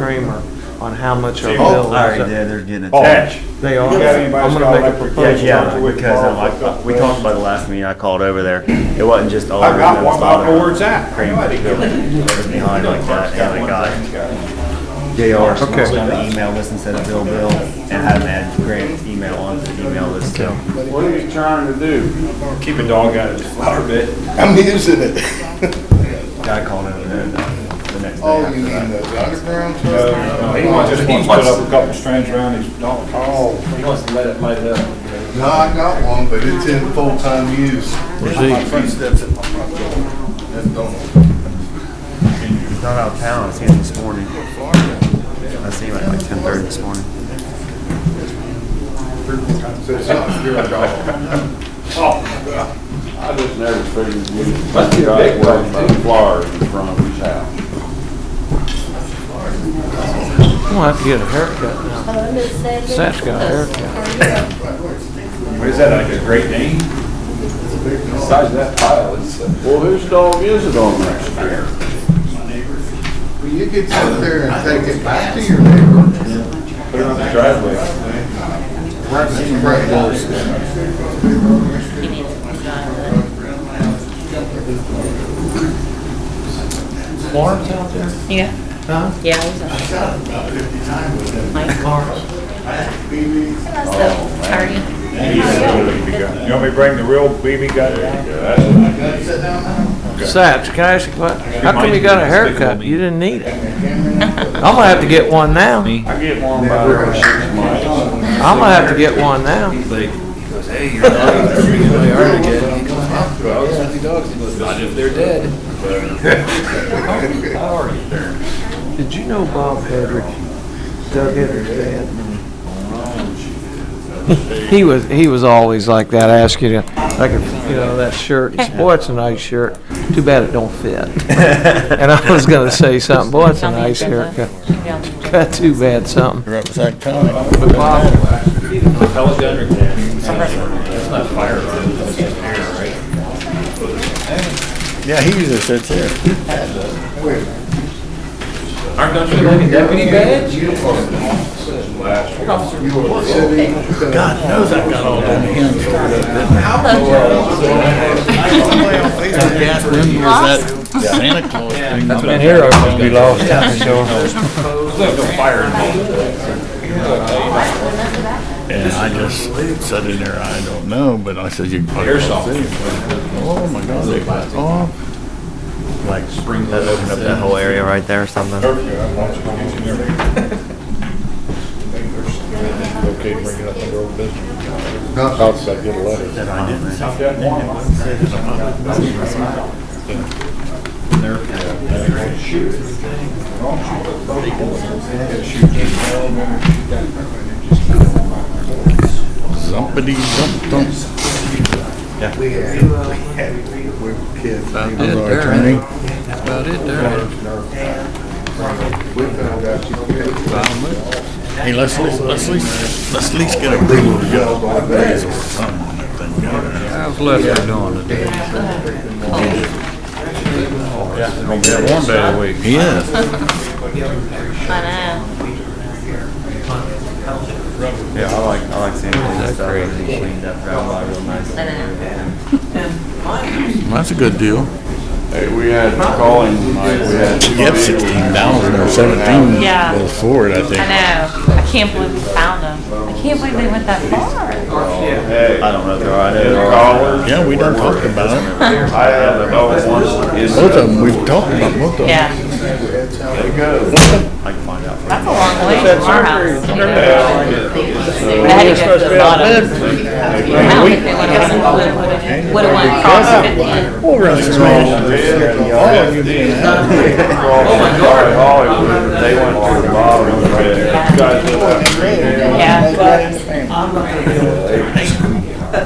Kramer on how much our I bill is. already did, they're getting Oh. attached. They are. You got anybody I'm got gonna make a electric? proposal. Yeah, because we talked about the last meeting I called over there. It wasn't just all. I got one, but I don't know where it's at. Kramer was behind like that, and I got JR Okay. on the email list instead of Bill and had him add Grant's email onto the email list too. What are you trying to do? Keep a dog out of his flower bed. I'm using it. Guy called over there the next day. Oh, after you mean that. those underground No, trucks? he wants to put up a couple strands around his dog. Oh, He wants to let it light up. no, I got one, but it's in full-time use. Where's My he? friend steps at my front door. That's Donald. He's not out of town. I seen him this morning. I seen him at like 10:30 this morning. So it's not your dog. Oh, I just never figured you must be a big one, flowers in front of his house. I'm gonna have to get a haircut now. Sat's got a haircut. What is that, like a Great Dane? The size of that pile, it's. Well, whose dog is it on that street? Well, you could sit there and take it back to your neighbor. Put it on the driveway. Right in the front door. Lawrence out there? Yeah. Huh? Yeah, he's on. Mike Lawrence. How are you? You want me to bring the real BB gun down? Sats, can I ask you a question? How come you got a haircut? You didn't need it. I'm gonna have to get one now. I get one about every 6 months. I'm gonna have to get one now. Hey, your dog is freaking really hard again. He goes, huh? Dogs, healthy dogs. He goes, not if they're dead. How are you there? Did you know Bob Hedrick, Doug Hedrick's dad? He was always like that. I ask you to, like, you know, that shirt. He said, boy, it's a nice shirt. Too bad it don't fit. And I was gonna say something. Boy, it's a nice haircut. Got too bad something. Right beside Tony. But Bob, Pellet gun or gas? That's not fire, that's just air, right? Yeah, he usually sits here. Aren't don't you like a deputy badge? God knows I got all them hymns stored up in Gas when was that Santa Claus thing? and heroes gonna be lost, I'm sure. There's no fire involved. And I just sat in there, I don't know, but I said, you probably Airsoft. see. Oh my God, they got off. Like that opened up that whole area right there or something. Okay, bring it up under old business. No. Outside, get a letter. That I didn't. Zumpity zump dump. Yeah. We were kids. About He was it our there. attorney. That's about it there. We found out you could. Hey, let's at least get approval to go. Appraisal or something on that thing. How's Lester doing today? Yeah, it's gonna be a warm day of the week. He is. I know. Yeah, I like seeing all this stuff. crazy? Cleaned up, driving by real nice. I know. That's a good deal. Hey, we had calling, Mike, we had. Yep, 16,000 or 17 Yeah. was for it, I think. I know. I can't believe we found them. I can't believe they went that far. Hey, I don't know if they're all right. the callers. Yeah, we done talked about it. I have the other ones. Both of them, we've talked about both of them. Yeah. They go. I can find out. That's a long way from our house. I had to go to the bottom. I don't think they would have went across 50. We'll run some All of you being out. Hollywood, they went to the bottom right there. You guys live out there. Yeah.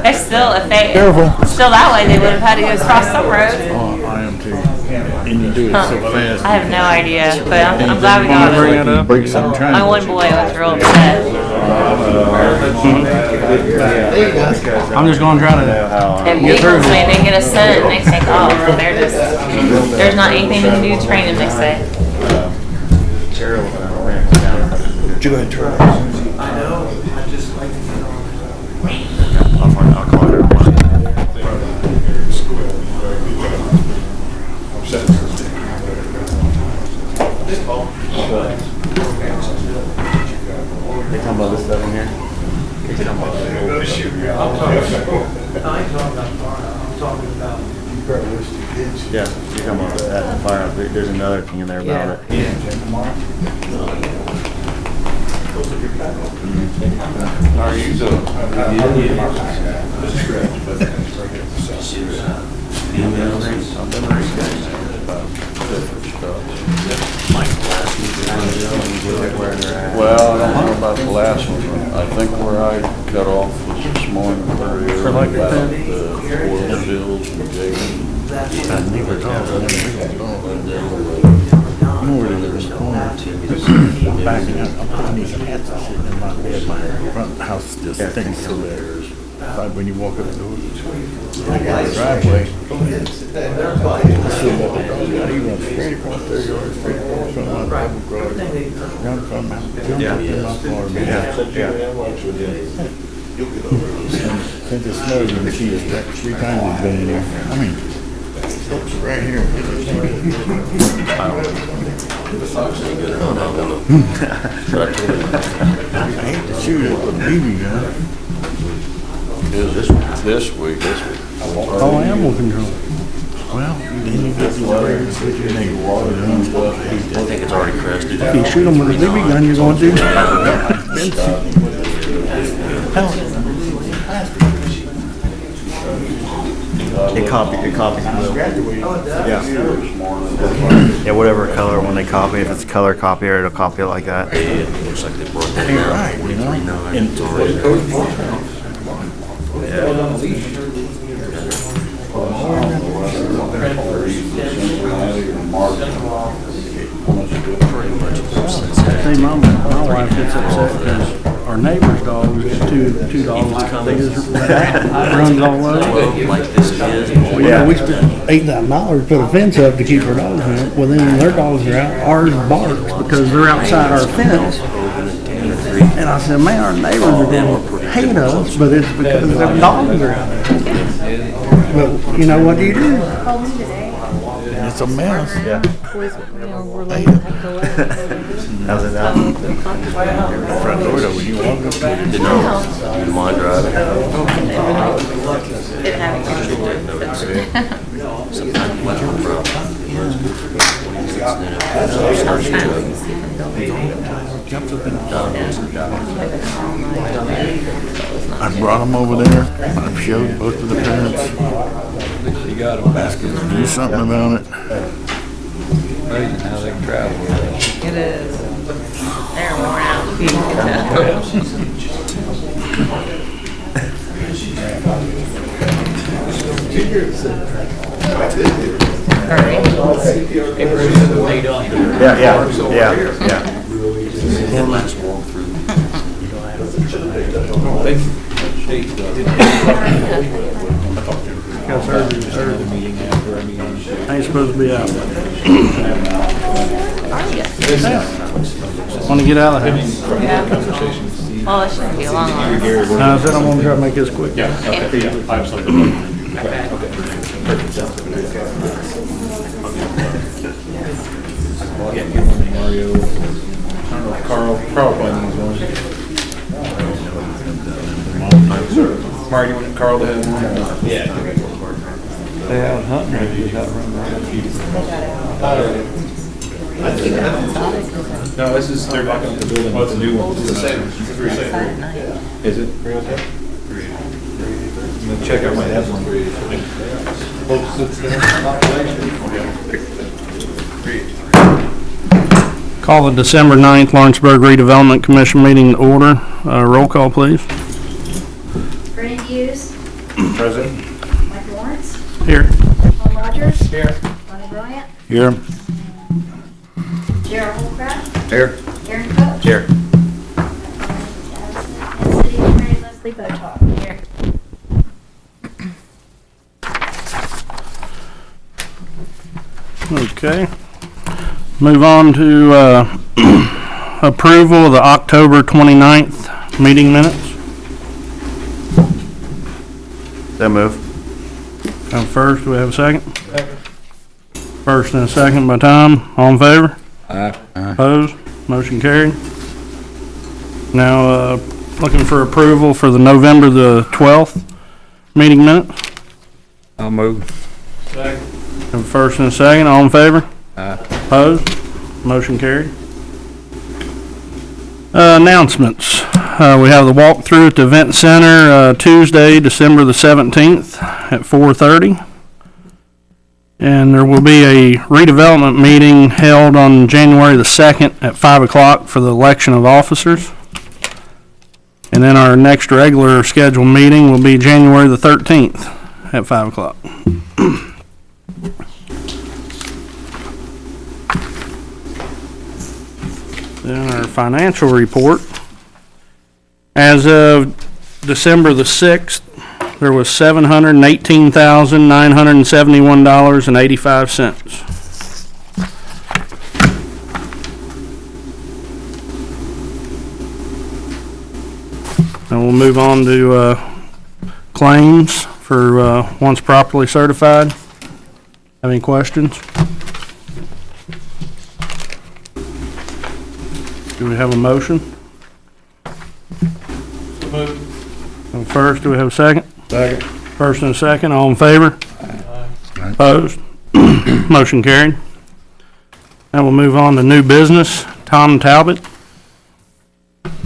They're still, if they, Careful. still that way, they would have had to go across some roads. Oh, I am too. And you do it so fast. I have no idea, but I'm glad we got it. Break some train. My one boy was real upset. I'm just gonna try to. And vehicles, when they get a cent, they take off. They're just, there's not anything you can do to train them, they say. Cheryl ran But you go ahead and try. I know, I just like to get on I'll call her. They talking about this stuff in here? They talking about I ain't talking about fire, I'm talking about. yeah, you're talking about that fire. There's another thing in there about it. How are you doing? Well, I don't know about the last one. I think where I cut off was this morning where you were about the oil fields and digging. I never thought of it. More than the corner. Backing up, I'm putting these hats sitting in my bed. My front house just stinks so there. Like when you walk up the door, I got a driveway. I still got the dog. He runs straight across their yard, straight across from my Bible garage, down from my jump up in my farm. Since it snowed, you can see it's like 3 times it's been in there. I mean, it's right here. I hate to shoot it with a BB gun. This week. Oh, animal control. Well, then you get these birds with your neighbor. I think it's already crested. If you shoot them with a BB gun, you're going to do that. It copies. Yeah, whatever color, when they copy, if it's color copier, it'll copy it like that. It looks like they brought that down. Right, you know. 43.9. It's already. See, my wife gets upset because our neighbor's dog is two dogs. They just runs all over. Like this is. Well, you know, we spent $8,000 to put a fence up to keep our dogs in. Well, then their dogs are out. Ours barks because they're outside our fence. And I said, man, our neighbors are going to hate us, but it's because their dogs are out there. But you know, what do you do? It's a mess. Yeah. We're How's it now? Front door though, when you walk up there. You mind driving? Didn't have Sometimes you let them from. I brought them over there. I showed both of the parents. You got them back. Asked them to do something about it. Amazing how they travel. It is. They're worn out. Yeah. Last walkthrough. I ain't supposed to be out. Want to get out of the house? Well, it shouldn't be a long one. I said I'm gonna try to make this quick. Mario. I don't know if Carl probably needs one. Mario, you want Carl to have one? Yeah. They out hunting, or just out running around? No, this is, they're locking up the building. Oh, it's a new one. It's the same. Is it? I'm gonna check, I might have one. Call the December 9th Lawrenceburg Redevelopment Commission meeting to order. Roll call, please. Brandon Hughes. Present. Mike Lawrence. Here. Paul Rogers. Here. Bonnie Bryant. Here. Gerald Holcraft. Here. Aaron Cook. Here. And City Attorney Leslie Botoff. Here. Okay. Move on to approval of the October 29th meeting minutes. So move. First, do we have a second? First and a second by Tom. All in favor? Aye. Opposed? Motion carried. Now, looking for approval for the November the 12th meeting minutes. I'll move. Have a first and a second. All in favor? Aye. Opposed? Motion carried. Announcements. We have the walkthrough at the Event Center Tuesday, December the 17th at 4:30. And there will be a redevelopment meeting held on January the 2nd at 5 o'clock for the election of officers. And then our next regular scheduled meeting will be January the 13th at 5 o'clock. Then our financial report. As of December the 6th, there was $718,971.85. And we'll move on to claims for once properly certified. Have any questions? Do we have a motion? First, do we have a second? Second. First and a second, all in favor? Opposed? Motion carried. Now we'll move on to new business. Tom Talbot,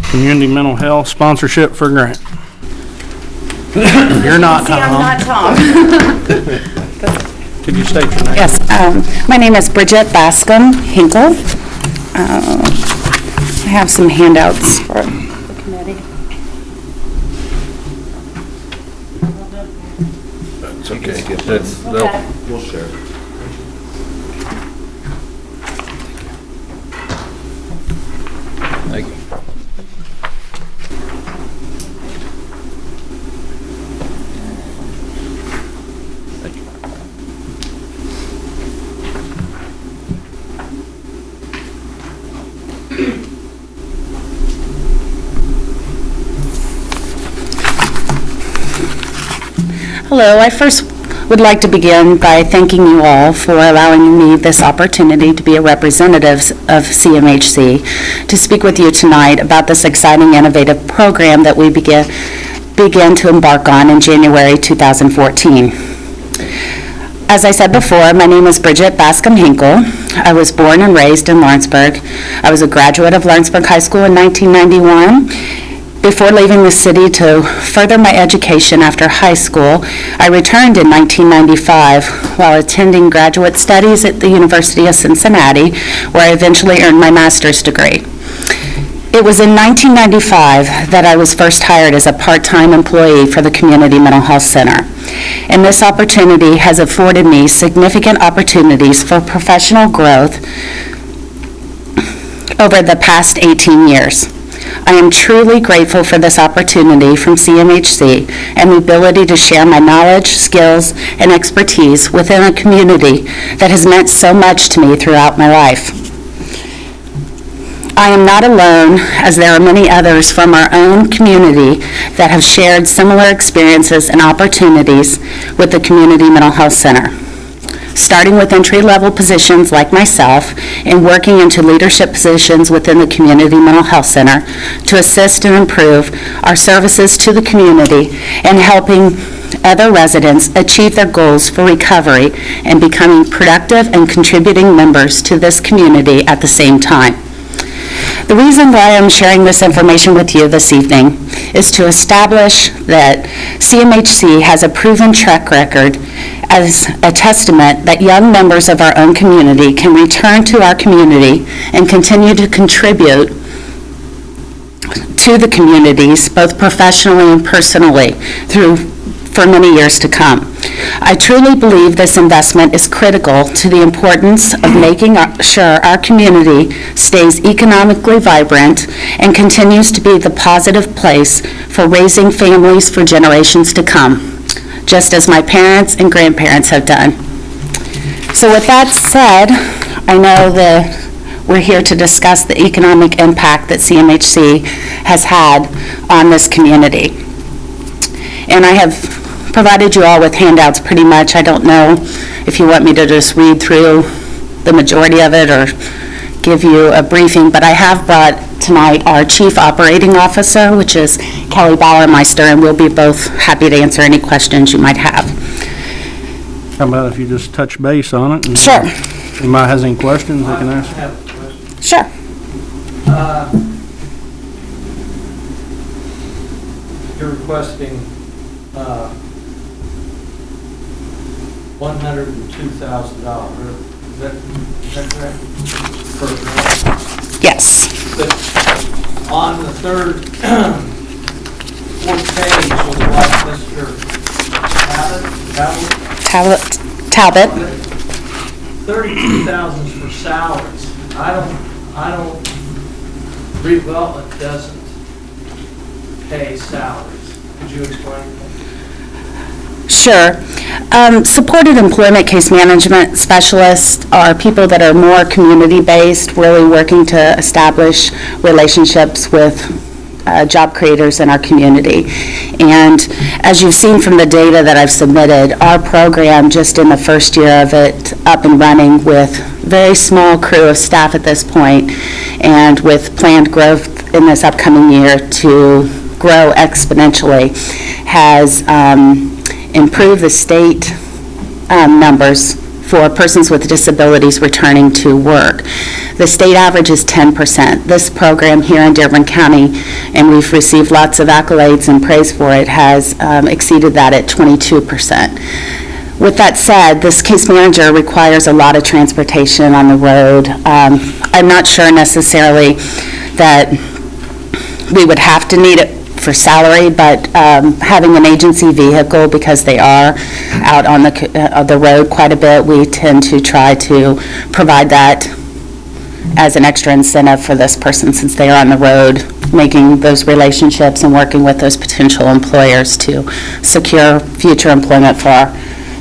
Community Mental Health Sponsorship for Grant. You're not See, I'm Tom. not Tom. Could you state your name? Yes, my name is Bridget Bascom Hinkle. I have some handouts for the committee. It's okay. We'll share. Thank you. Hello, I first would like to begin by thanking you all for allowing me this opportunity to be a representative of CMHC to speak with you tonight about this exciting, innovative program that we began to embark on in January 2014. As I said before, my name is Bridget Bascom Hinkle. I was born and raised in Lawrenceburg. I was a graduate of Lawrenceburg High School in 1991. Before leaving the city to further my education after high school, I returned in 1995 while attending graduate studies at the University of Cincinnati, where I eventually earned my master's degree. It was in 1995 that I was first hired as a part-time employee for the Community Mental Health Center. And this opportunity has afforded me significant opportunities for professional growth over the past 18 years. I am truly grateful for this opportunity from CMHC and the ability to share my knowledge, skills, and expertise within a community that has meant so much to me throughout my life. I am not alone, as there are many others from our own community that have shared similar experiences and opportunities with the Community Mental Health Center. Starting with entry-level positions like myself and working into leadership positions within the Community Mental Health Center to assist and improve our services to the community and helping other residents achieve their goals for recovery and becoming productive and contributing members to this community at the same time. The reason why I'm sharing this information with you this evening is to establish that CMHC has a proven track record as a testament that young members of our own community can return to our community and continue to contribute to the communities, both professionally and personally, for many years to come. I truly believe this investment is critical to the importance of making sure our community stays economically vibrant and continues to be the positive place for raising families for generations to come, just as my parents and grandparents have done. So with that said, I know the We're here to discuss the economic impact that CMHC has had on this community. And I have provided you all with handouts pretty much. I don't know if you want me to just read through the majority of it or give you a briefing, but I have brought tonight our Chief Operating Officer, which is Kelly Bauermeister, and we'll be both happy to answer any questions you might have. How about if you just touch base on it? And Sure. if anybody has any questions, they can I ask. have a question. Sure. You're requesting $102,000, is that correct? Per grant? Yes. But on the fourth page, was like Mr. Talbot. 32,000 is for salaries. Redevelopment doesn't pay salaries. Could you explain that? Sure. Supported employment case management specialists are people that are more community-based, really working to establish relationships with job creators in our community. And as you've seen from the data that I've submitted, our program, just in the first year of it up and running with very small crew of staff at this point, and with planned growth in this upcoming year to grow exponentially, has improved the state numbers for persons with disabilities returning to work. The state average is 10%. This program here in Dearborn County, and we've received lots of accolades and praise for it, has exceeded that at 22%. With that said, this case manager requires a lot of transportation on the road. I'm not sure necessarily that we would have to need it for salary, but having an agency vehicle, because they are out on the road quite a bit, we tend to try to provide that as an extra incentive for this person, since they are on the road, making those relationships and working with those potential employers to secure future employment for our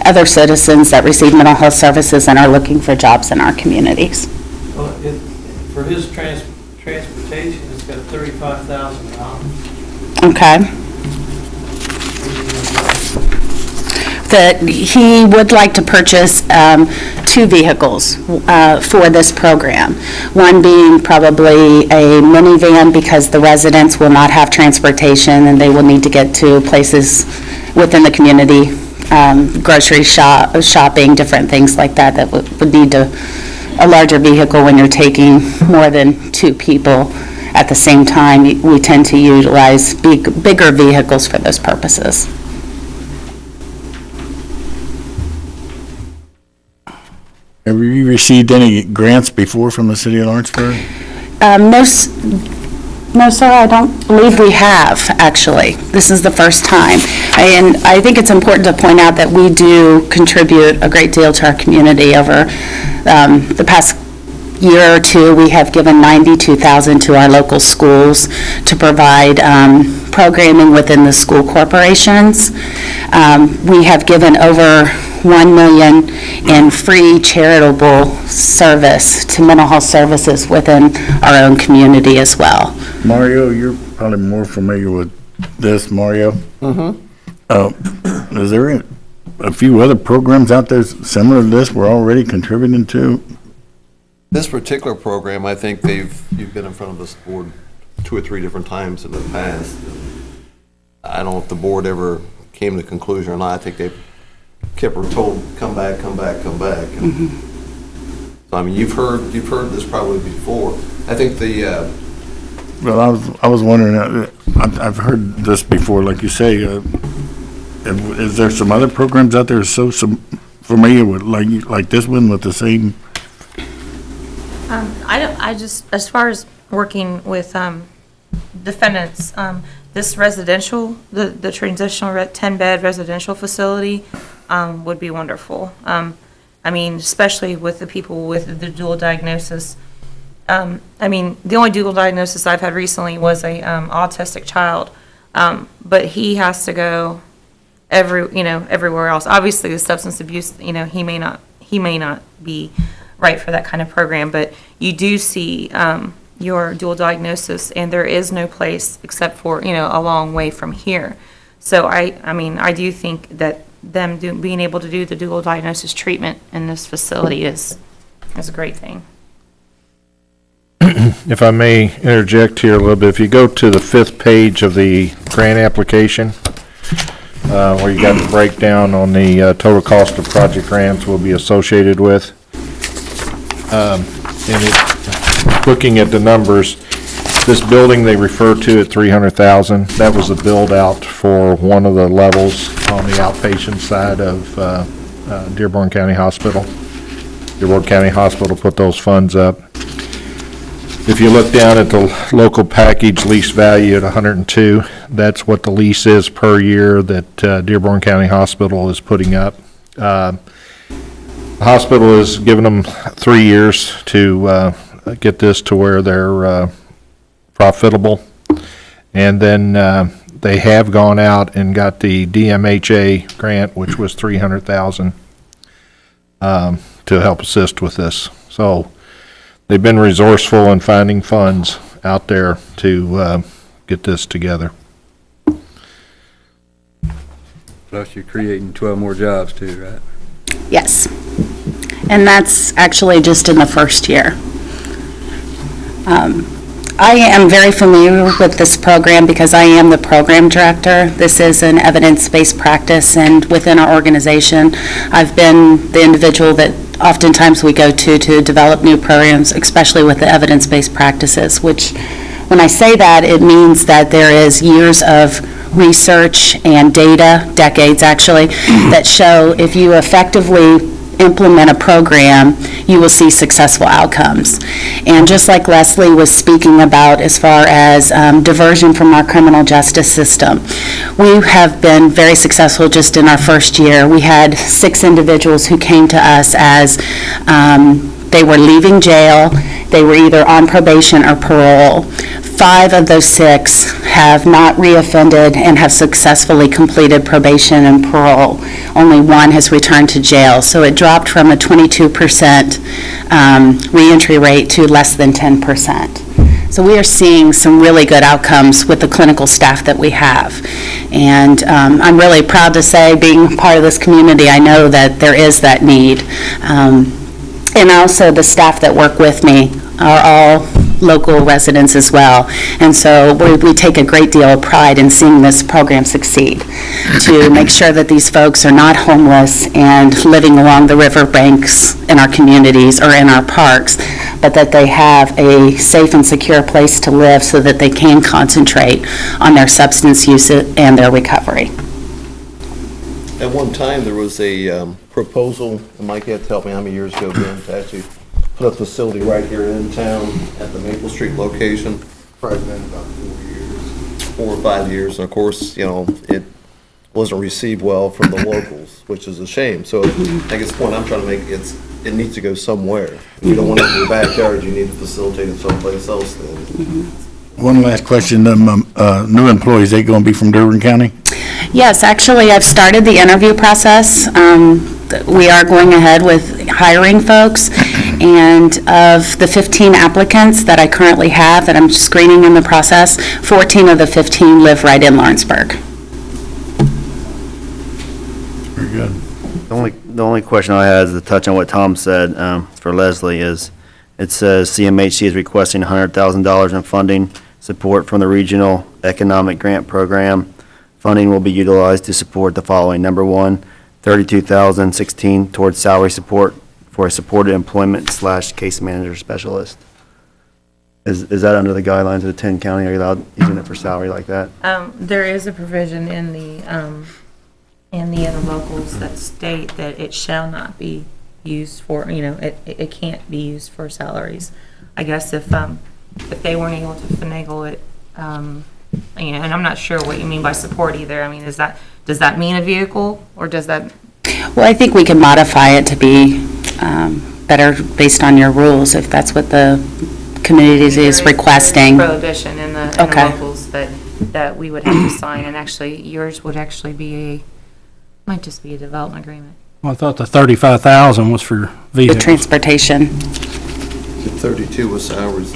other citizens that receive mental health services and are looking for jobs in our communities. Well, for his transportation, it's got $35,000. Okay. That he would like to purchase 2 vehicles for this program. One being probably a minivan, because the residents will not have transportation and they will need to get to places within the community, grocery shopping, different things like that, that would need a larger vehicle when you're taking more than 2 people at the same time. We tend to utilize bigger vehicles for those purposes. Have you received any grants before from the city of Lawrenceburg? No, sir, I don't believe we have, actually. This is the first time. And I think it's important to point out that we do contribute a great deal to our community. Over the past year or two, we have given $92,000 to our local schools to provide programming within the school corporations. We have given over $1 million in free charitable service to mental health services within our own community as well. Mario, you're probably more familiar with this, Mario. Is there a few other programs out there similar to this we're already contributing to? This particular program, I think you've been in front of this board 2 or 3 different times in the past. I don't know if the board ever came to the conclusion or not. I think they kept told, come back, come back, come back. And so, I mean, you've heard this probably before. I think Well, I was wondering, I've heard this before, like you say, is there some other programs out there so familiar with, like this one with the same? I just, as far as working with defendants, this residential, the transitional 10-bed residential facility would be wonderful. I mean, especially with the people with the dual diagnosis. I mean, the only dual diagnosis I've had recently was a autistic child, but he has to go everywhere else. Obviously, the substance abuse, he may not be right for that kind of program, but you do see your dual diagnosis, and there is no place except for, a long way from here. So I do think that being able to do the dual diagnosis treatment in this facility is a great thing. If I may interject here a little bit, if you go to the 5th page of the grant application, where you got the breakdown on the total cost of project grants will be associated with, looking at the numbers, this building they refer to at $300,000, that was a build out for one of the levels on the outpatient side of Dearborn County Hospital. Dearborn County Hospital put those funds up. If you look down at the local package lease value at 102, that's what the lease is per year that Dearborn County Hospital is putting up. The hospital has given them 3 years to get this to where they're profitable. And then they have gone out and got the DMHA grant, which was $300,000 to help assist with this. So they've been resourceful in finding funds out there to get this together. Plus you're creating 12 more jobs too, right? Yes. And that's actually just in the first year. I am very familiar with this program because I am the program director. This is an evidence-based practice, and within our organization, I've been the individual that oftentimes we go to develop new programs, especially with the evidence-based practices, which, when I say that, it means that there is years of research and data, decades actually, that show if you effectively implement a program, you will see successful outcomes. And just like Leslie was speaking about as far as diversion from our criminal justice system, we have been very successful just in our first year. We had 6 individuals who came to us as they were leaving jail, they were either on probation or parole. 5 of those 6 have not reoffended and have successfully completed probation and parole. Only 1 has returned to jail. So it dropped from a 22% reentry rate to less than 10%. So we are seeing some really good outcomes with the clinical staff that we have. And I'm really proud to say, being part of this community, I know that there is that need. And also the staff that work with me are all local residents as well. And so we take a great deal of pride in seeing this program succeed, to make sure that these folks are not homeless and living along the river banks in our communities or in our parks, but that they have a safe and secure place to live so that they can concentrate on their substance use and their recovery. At one time, there was a proposal, and Mike had to help me how many years ago, Ben, to actually put a facility right here in town at the Maple Street location. Probably been about 4 years. 4 or 5 years, and of course, it wasn't received well from the locals, which is a shame. So I guess the point I'm trying to make, it needs to go somewhere. If you don't want it in your backyard, you need to facilitate it someplace else then. One last question, new employees, they gonna be from Dearborn County? Yes, actually, I've started the interview process. We are going ahead with hiring folks, and of the 15 applicants that I currently have that I'm screening in the process, 14 of the 15 live right in Lawrenceburg. Very good. The only question I had is to touch on what Tom said for Leslie is, it says CMHC is requesting $100,000 in funding support from the Regional Economic Grant Program. Funding will be utilized to support the following. Number 1, $32,016 towards salary support for a supported employment / case manager specialist. Is that under the guidelines of the 10 county? Are you allowed using it for salary like that? There is a provision in the locals that state that it shall not be used for, it can't be used for salaries. I guess if they weren't able to finagle it, and I'm not sure what you mean by support either. I mean, does that mean a vehicle, or does that? Well, I think we can modify it to be better based on your rules, if that's what the community is requesting. Prohibition in the Okay. locals that we would have to sign, and actually yours would actually be might just be a development agreement. I thought the 35,000 was for The vehicles. transportation. 32 was salaries.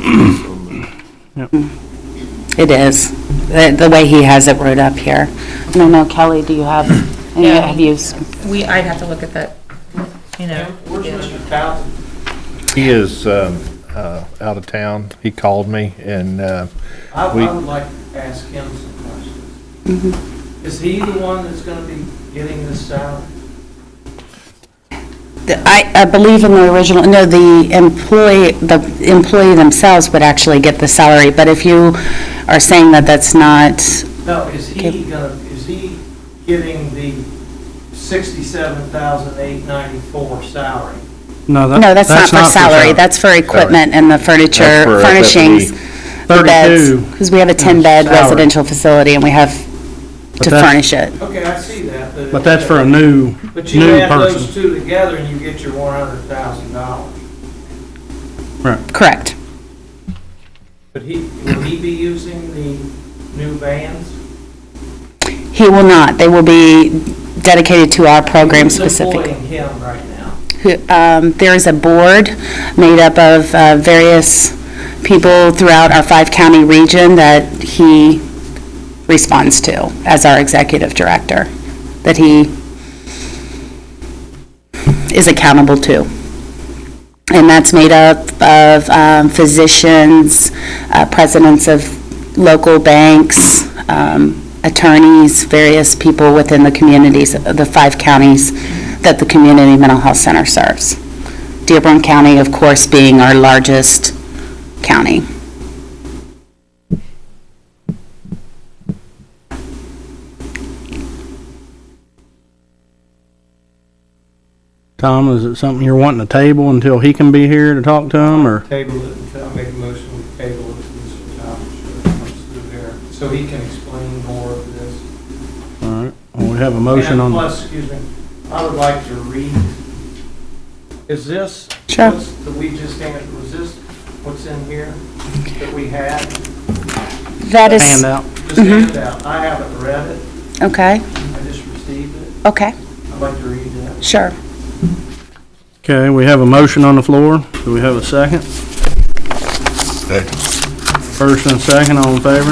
It is, the way he has it wrote up here. I don't know, Kelly, do you have, any Yeah. have you? I'd have to look at that, you know. Where's Mr. Townsend? He is out of town. He called me, and I would like to ask him some questions. Is he the one that's gonna be getting this salary? I believe in the original, no, the employee themselves would actually get the salary, but if you are saying that that's not, No, is he getting the $67,894 salary? No, no, that's not for salary, that's for equipment and the furniture, That's for furnishings, the beds. 32. Because we have a 10-bed Salary. residential facility and we have to that's- furnish it. Okay, I see that. But that's for a new But you add those person. two together and you get your $100,000. Correct. But will he be using the new vans? He will not. They will be dedicated to our program specifically. Who's employing him right now? There is a board made up of various people throughout our 5-county region that he responds to as our executive director, that he is accountable to. And that's made up of physicians, presidents of local banks, attorneys, various people within the communities, the 5 counties that the Community Mental Health Center serves. Dearborn County, of course, being our largest county. Tom, is it something you're wanting to table until he can be here to talk to him, or? Table it until I make a motion, we table it to Mr. Townsend comes through there, so he can explain more of this. All right, well, we have a motion And on. plus, excuse me, I would like to read, is this? Sure. That we just handed, was this what's in here that we had? That is, Handout. Just handout, I haven't read it, okay, I just received it, okay, I'd like to read that. sure. Okay, we have a motion on the floor. Do we have a second? First and second, all in favor?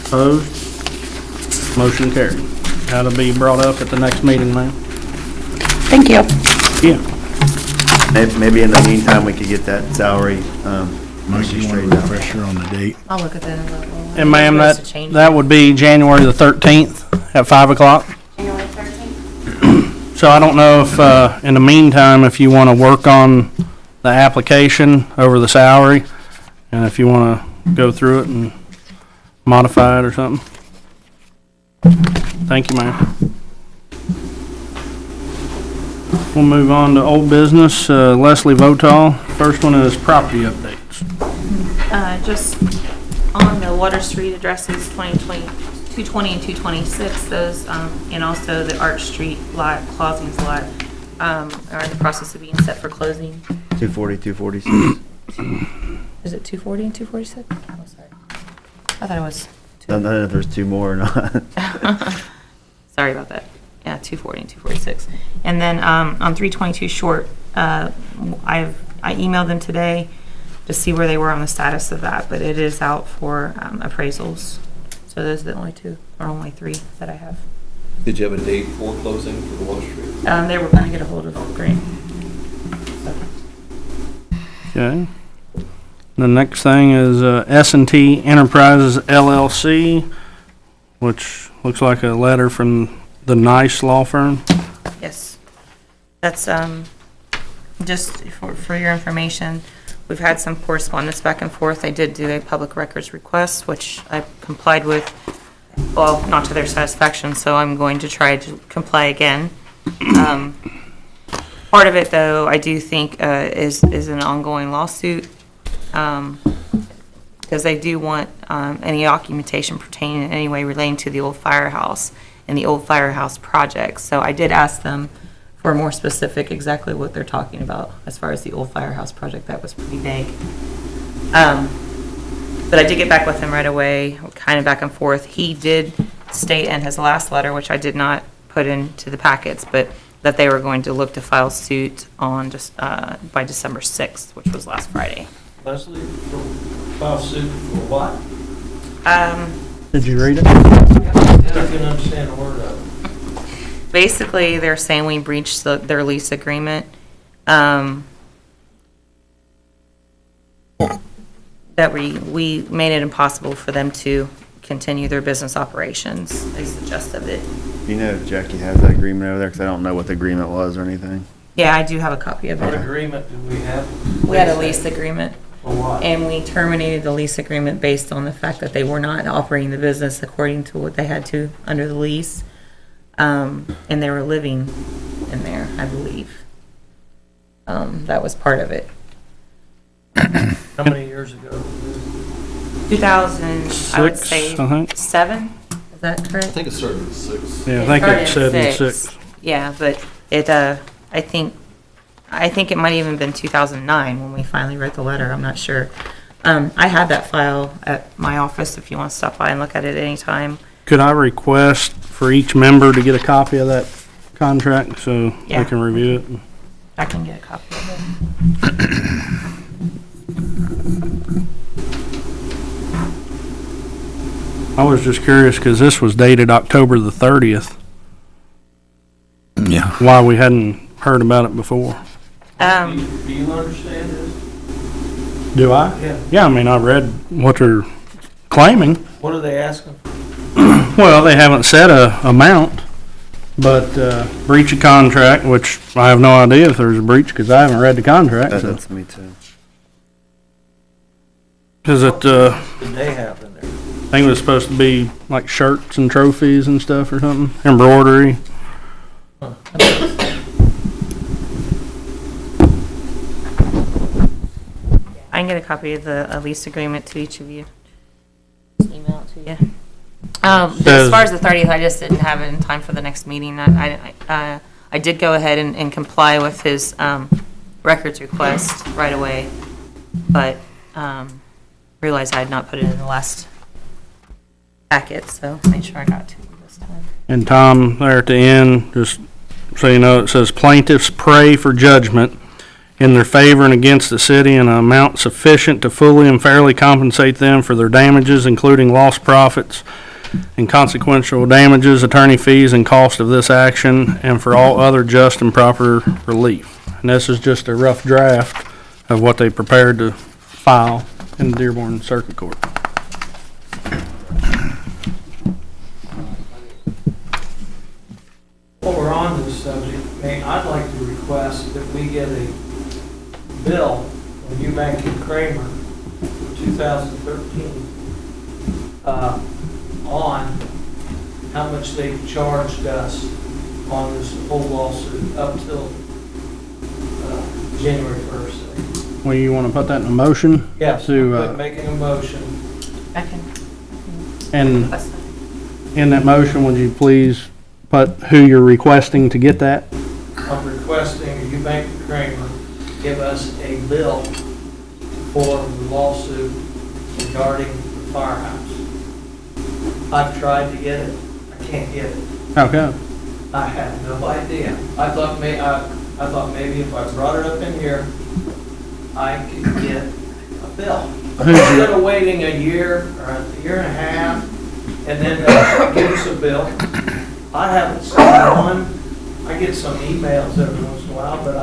Opposed? Motion carried. That'll be brought up at the next meeting, ma'am. Thank you. Yeah. Maybe in the meantime, we could get that salary, Mike, you want a straightened out. refresher on the date? I'll look at that and let. And ma'am, that would be January the 13th at 5 o'clock. January 13th. So I don't know if, in the meantime, if you want to work on the application over the salary, and if you want to go through it and modify it or something. Thank you, ma'am. We'll move on to old business. Leslie Votal. First one is property updates. Just on the Water Street addresses, 220 and 226, those, and also the Arch Street lot, Clausing's lot, are in the process of being set for closing. 240, 246. Is it 240 and 246? Oh, sorry. I thought it was. I don't know if there's 2 more or not. Sorry about that. Yeah, 240 and 246. And then on 322 Short, I emailed them today to see where they were on the status of that, but it is out for appraisals. So those are the only 2, or only 3 that I have. Did you have a date for closing for the Water Street? They were going to get a hold of Grant. Okay. The next thing is S&T Enterprises LLC, which looks like a letter from the Nice Law Firm. Yes. That's just for your information. We've had some correspondence back and forth. They did do a public records request, which I complied with, well, not to their satisfaction, so I'm going to try to comply again. Part of it, though, I do think is an ongoing lawsuit, because they do want any documentation pertaining in any way relating to the old firehouse and the old firehouse project. So I did ask them for more specific exactly what they're talking about as far as the old firehouse project. That was pretty vague. But I did get back with him right away, kind of back and forth. He did state in his last letter, which I did not put into the packets, but that they were going to look to file suit on just, by December 6th, which was last Friday. Leslie, file suit for what? Did you read it? I didn't understand a word of it. Basically, they're saying we breached their lease agreement. That we made it impossible for them to continue their business operations, is the gist of it. You know if Jackie has that agreement over there, because I don't know what the agreement was or anything. Yeah, I do have a copy of What it. agreement do we have? We had a lease agreement, For what? and we terminated the lease agreement based on the fact that they were not operating the business according to what they had to under the lease. And they were living in there, I believe. That was part of it. How many years ago? 2000, I would 6, say I think. 7, is that correct? I think it started at 6. Yeah, I think it said in started at 6. Yeah, but it, I think it might even been 2009 when we finally wrote the letter, I'm not sure. I have that file at my office if you want to stop by and look at it anytime. Could I request for each member to get a copy of that contract so Yeah. they can review it? I can get a copy of it. I was just curious because this was dated October the 30th. Yeah. Why we hadn't heard about it before. Do you understand this? Do I? Yeah. Yeah, I mean, I read what they're claiming. What are they asking? Well, they haven't set a amount, but breach of contract, which I have no idea if there's a breach because I haven't read the contract. That's me too. Because it, Did they have in there? I think it was supposed to be like shirts and trophies and stuff or something, embroidery. I can get a copy of the lease agreement to each of you. Just email it to you. As far as the 30th, I just didn't have it in time for the next meeting. I did go ahead and comply with his records request right away, but realized I had not put it in the last packet, so made sure I got to it this time. And Tom, there at the end, just so you know, it says plaintiffs pray for judgment in their favor and against the city in an amount sufficient to fully and fairly compensate them for their damages, including lost profits and consequential damages, attorney fees, and cost of this action, and for all other just and proper relief. And this is just a rough draft of what they prepared to file in the Dearborn Circuit Court. While we're on this subject, I'd like to request that we get a bill from Eubank and Kramer for 2013 on how much they've charged us on this whole lawsuit up till January 1st. Well, you want to put that in a motion? Yes, To, making a motion. I can. and in that motion, would you please put who you're requesting to get that? I'm requesting Eubank and Kramer give us a bill for the lawsuit regarding the firehouse. I've tried to get it, I can't get it. How come? I have no idea. I thought maybe if I brought it up in here, I could get a bill. Instead of waiting a year or a year and a half, and then give us a bill. I haven't seen one. I get some emails every once in a while, but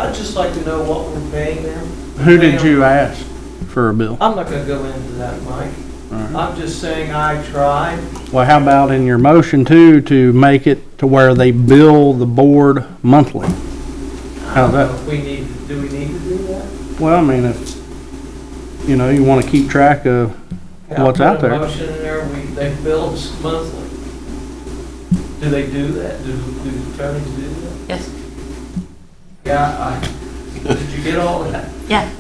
I'd just like to know what we're paying them. Who did you ask for a bill? I'm not gonna go into that, Mike. All right. I'm just saying I tried. Well, how about in your motion too, to make it to where they bill the board monthly? I How's don't know that? if we need to do that? Well, I mean, if, you know, you want to keep track of Yeah, what's I'll out put a there. motion in there, they bill us monthly. Do they do that? Do attorneys do that? Yes. Yeah, did you get all of that? Yeah.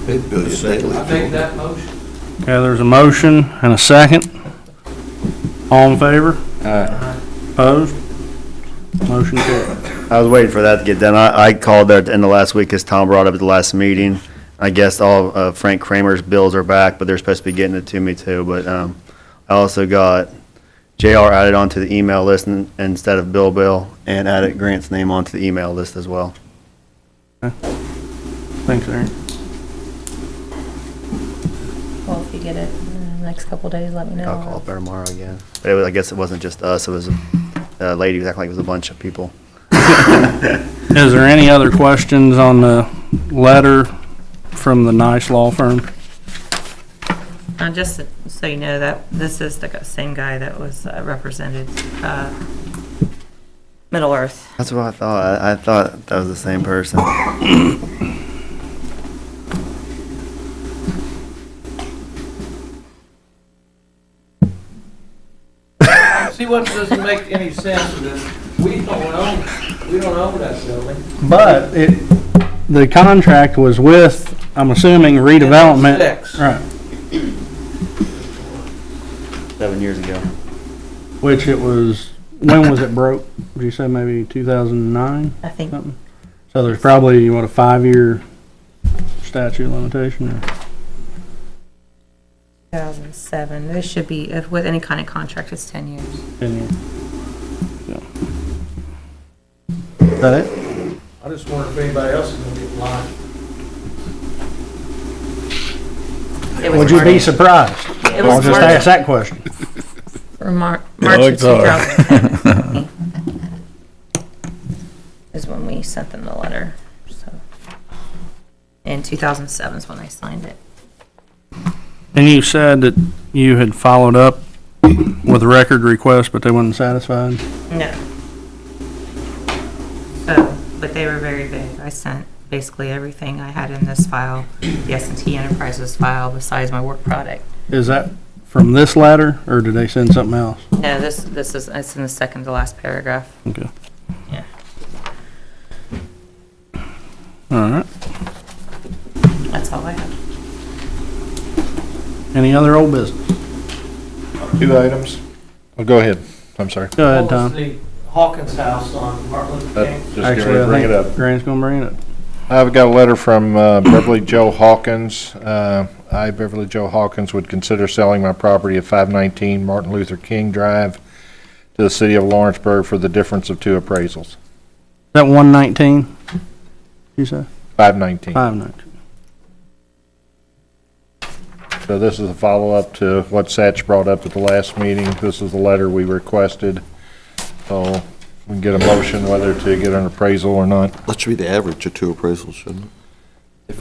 They bill you daily. I make that motion. Okay, there's a motion and a second. All in favor? Opposed? Motion carried. I was waiting for that to get done. I called there at the end of last week because Tom brought up at the last meeting. I guess all of Frank Kramer's bills are back, but they're supposed to be getting it to me too. But I also got JR added onto the email list instead of Bill, and added Grant's name onto the email list as well. Thanks, Aaron. Well, if you get it in the next couple days, let me know. I'll call up there tomorrow again. But I guess it wasn't just us, it was a lady who acted like it was a bunch of people. Is there any other questions on the letter from the Nice Law Firm? Just so you know, that this is the same guy that was represented Middle Earth. That's what I thought. I thought that was the same person. See what doesn't make any sense with this? We don't own that building. But the contract was with, I'm assuming, redevelopment. Six. Right, 7 years ago. which it was, when was it broke? Did you say maybe 2009? I think. Something? So there's probably, what, a 5-year statute of limitation? Or 2007. This should be, if with any kind of contract, it's 10 years. 10 years? So. Is that it? I just wonder if anybody else is gonna get in line. It was Would you be March- surprised? It was I'll just March- ask that question. For March of 2010 is when we sent them the letter, so. In 2007 is when they signed it. And you said that you had followed up with a record request, but they weren't satisfied? No. So, but they were very vague. I sent basically everything I had in this file, the S&T Enterprises file, besides my work product. Is that from this letter, or did they send something else? No, this is, it's in the second to last paragraph. Okay. Yeah. All right. That's all I have. Any other old business? 2 items. Oh, go ahead. I'm sorry. Go ahead, What was Tom. the Hawkins house on Martin Luther King? Just get Actually, ready to I bring it think up. Grant's gonna bring it up. I've got a letter from Beverly Joe Hawkins. I, Beverly Joe Hawkins, would consider selling my property at 519 Martin Luther King Drive to the city of Lawrenceburg for the difference of 2 appraisals. Is that 119? You said? 519. 519. So this is a follow-up to what Satch brought up at the last meeting. This is the letter we requested. So we can get a motion whether to get an appraisal or not. That should be the average of 2 appraisals, shouldn't it?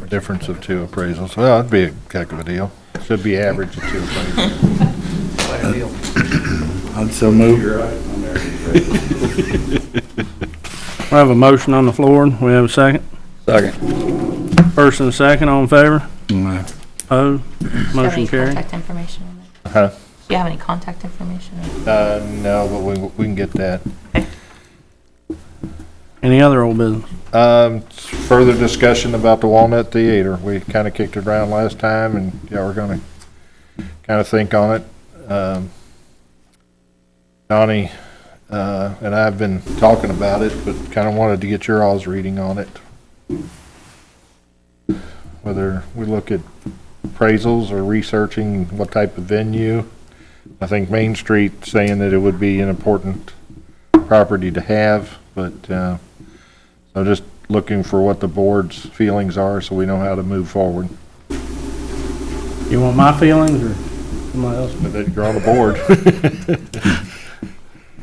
Difference of 2 appraisals. Well, that'd be a heck of a deal. Should be average of 2 appraisals. I'd so move. We have a motion on the floor. We have a second. Second. First and second, all in favor? Aye. Opposed? Do you have Motion any carried. contact information on that? Huh? Do you have any contact information? No, but we can get that. Any other old business? Further discussion about the Walnut Theater. We kind of kicked it around last time, and yeah, we're gonna kind of think on it. Donnie and I have been talking about it, but kind of wanted to get your all's reading on it. Whether we look at appraisals or researching what type of venue. I think Main Street saying that it would be an important property to have, but so just looking for what the board's feelings are so we know how to move forward. You want my feelings or somebody else? But then you're on the board.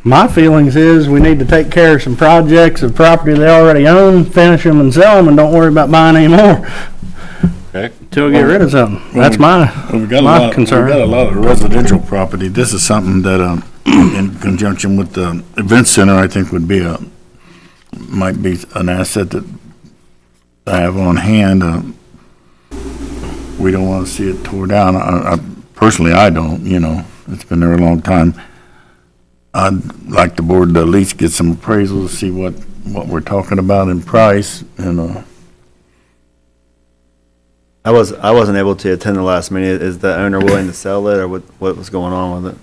My feelings is we need to take care of some projects of property they already own, finish them and sell them, and don't worry about buying any more Okay. till we get rid of something. That's my We've got my concern. We've got a lot of residential property. This is something that, in conjunction with the event center, I think might be an asset that I have on hand. We don't want to see it tore down. Personally, I don't, it's been there a long time. I'd like the board to at least get some appraisals, see what we're talking about in price, and, I wasn't able to attend the last meeting. Is the owner willing to sell it, or what was going on with it?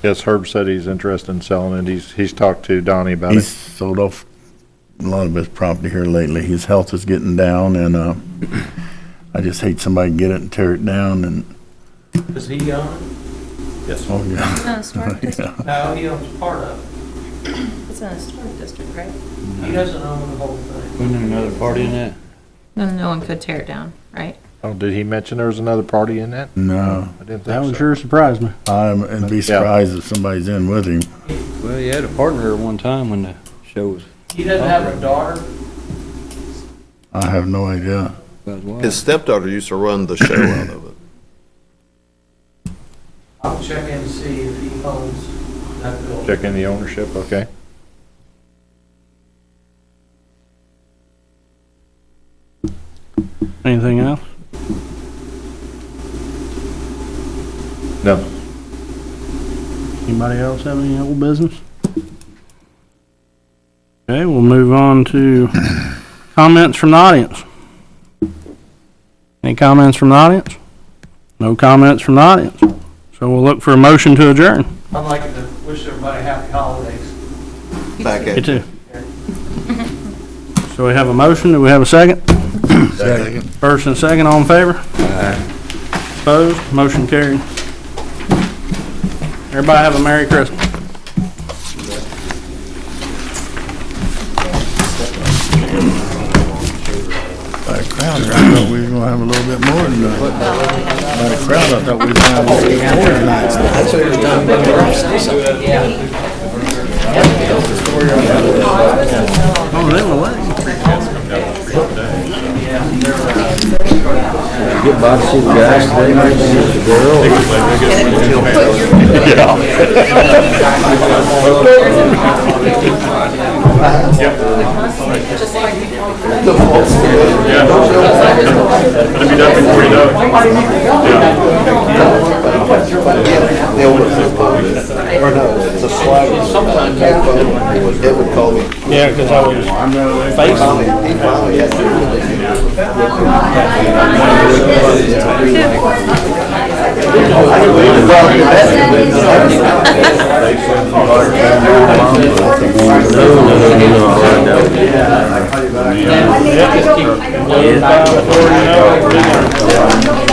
Yes, Herb said he's interested in selling it. He's talked to Donnie about he's it. sold off a lot of his property here lately. His health is getting down, and, I just hate somebody get it and tear it down, and Does he own Oh, yeah. No, historic district. No, he owns part of It's an historic district, right? it. He doesn't own the whole thing. Wasn't there another party in that? Then no one could tear it down, right? Oh, did he mention there was another party in that? No, I didn't That think would so. sure surprise me. I'd be surprised if somebody's in with him. Well, you had a partner at one time when the show was, He doesn't have a daughter? I have no idea. was wild. His stepdaughter used to run the show out of it. I'll check in to see if he owns that building. Check in the ownership, okay. Anything else? No. Anybody else have any old business? Okay, we'll move on to comments from the audience. Any comments from the audience? No comments from the audience. So we'll look for a motion to adjourn. I'd like to wish everybody happy holidays. Back You at too. So we have a motion, do we have a second? Second. First and second, all in favor? Opposed, motion carried. Everybody have a Merry Christmas. By the crowd, I thought we were gonna have a little bit more tonight. By the crowd, I thought we were gonna have a little bit more tonight. Oh, they were late. Get by to see the guys today, maybe see the girl. Or no, it's a slide. Sometimes it would call me. Yeah, because I was facing. He finally had Yeah.